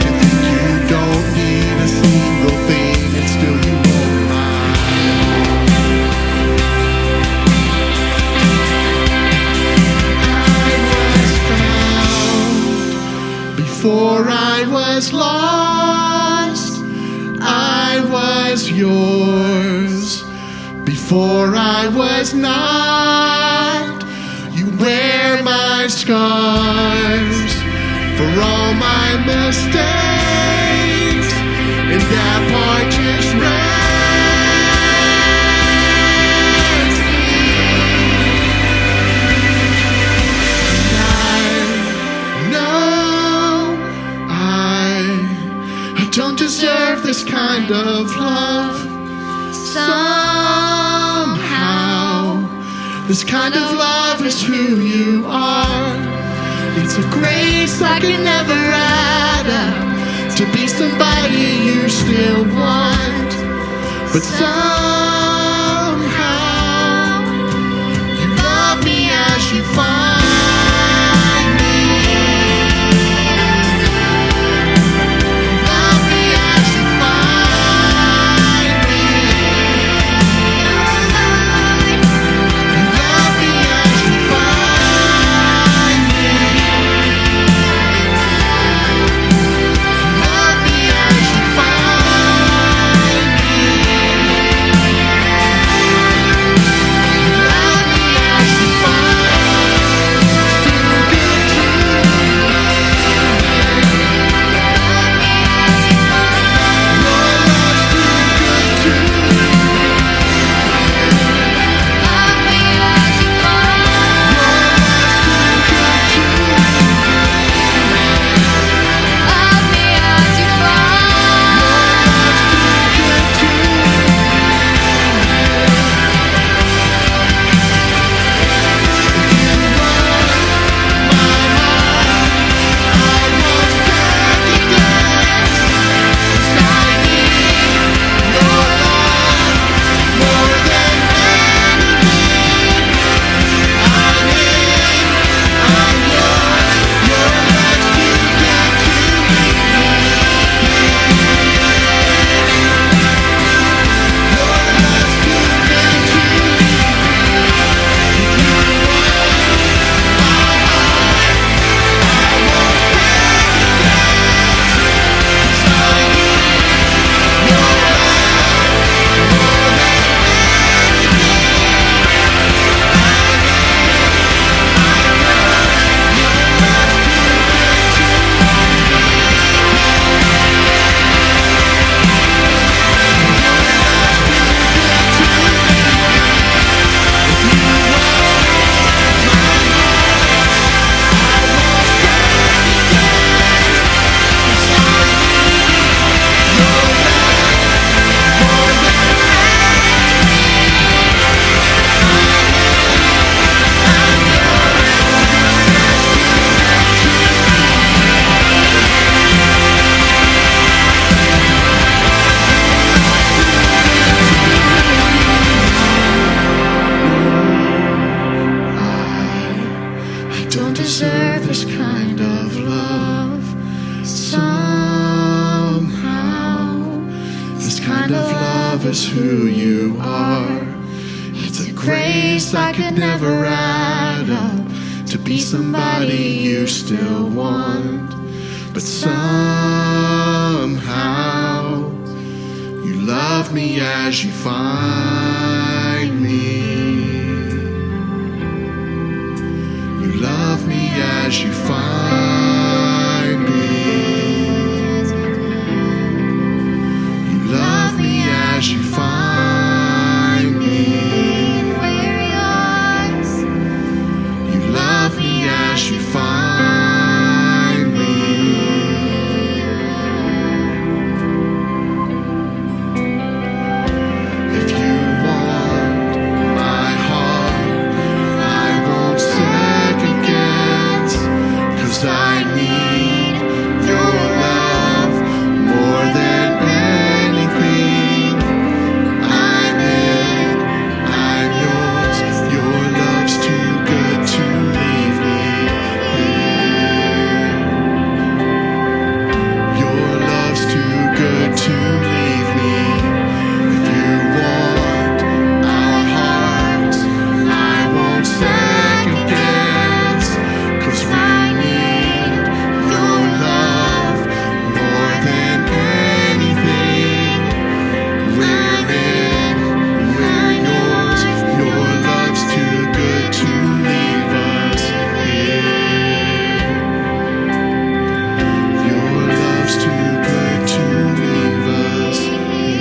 to think you don't need a single thing and still you won't mind. I was found before I was lost. I was yours before I was not. You wear my scars for all my mistakes, and that part just rests me. don't deserve this kind of love. Somehow, this kind of love is who you are. It's a grace I can never add up to be somebody you still want. But somehow, you love me as you find me. You love me as you find me. You love me as you find me. You love me as you find me. You love me as you find me. Don't deserve this kind of love. Somehow, this kind of love is who you are. It's a grace I could never add up to be somebody you still want. But somehow, you love me as you find me. You love me as you find me. You love me as you find me. We're yours. You love me as you find me. If you want my heart, I won't second guess, 'cause I need your love more than anything. I'm in, I'm yours. Your love's too good to leave me here. Your love's too good to leave me. If you want our hearts, I won't second guess, 'cause we need your love more than anything. We're in, we're yours. Your love's too good to leave us here. Your love's too good to leave us here.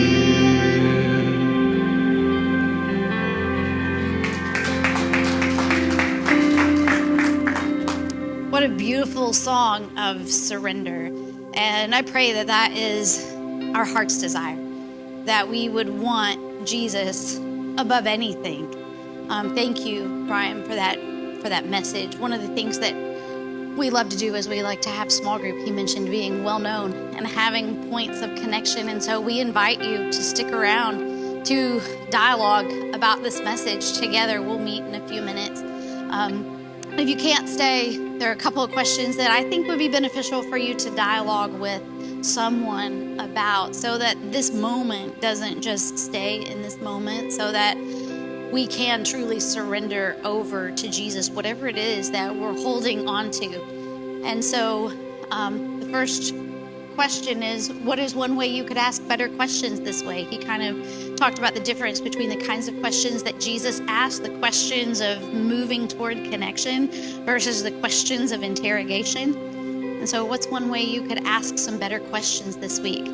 What a beautiful song of surrender. And I pray that that is our heart's desire, that we would want Jesus above anything. Thank you, Brian, for that message. One of the things that we love to do is we like to have small group. He mentioned being well known and having points of connection. And so we invite you to stick around to dialogue about this message together. We'll meet in a few minutes. If you can't stay, there are a couple of questions that I think would be beneficial for you to dialogue with someone about, so that this moment doesn't just stay in this moment, so that we can truly surrender over to Jesus, whatever it is that we're holding on to. And so the first question is, what is one way you could ask better questions this way? He kind of talked about the difference between the kinds of questions that Jesus asked, the questions of moving toward connection versus the questions of interrogation. And so what's one way you could ask some better questions this week?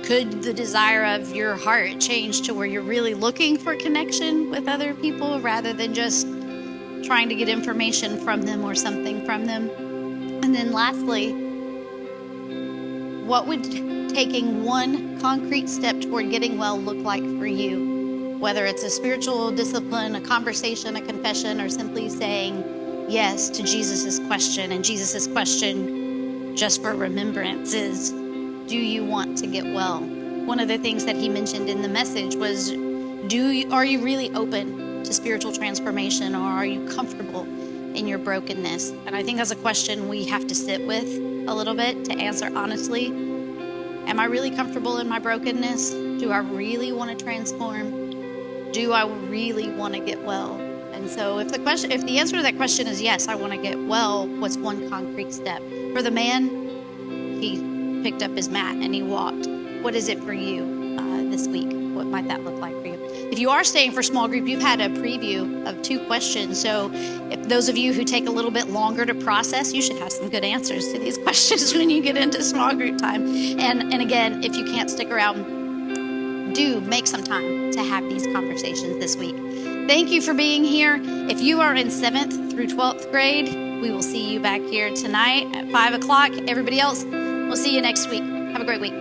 Could the desire of your heart change to where you're really looking for connection with other people rather than just trying to get information from them or something from them? And then lastly, what would taking one concrete step toward getting well look like for you? Whether it's a spiritual discipline, a conversation, a confession, or simply saying yes to Jesus's question. And Jesus's question, just for remembrance, is, do you want to get well? One of the things that he mentioned in the message was, are you really open to spiritual transformation, or are you comfortable in your brokenness? And I think that's a question we have to sit with a little bit to answer honestly. Am I really comfortable in my brokenness? Do I really want to transform? Do I really want to get well? And so if the answer to that question is yes, I want to get well, what's one concrete step? For the man, he picked up his mat and he walked. What is it for you this week? What might that look like for you? If you are staying for small group, you've had a preview of 2 questions. So if those of you who take a little bit longer to process, you should have some good answers to these questions when you get into small group time. And again, if you can't stick around, do make some time to have these conversations this week. Thank you for being here. If you are in 7th through 12th grade, we will see you back here tonight at 5 o'clock. Everybody else, we'll see you next week. Have a great week.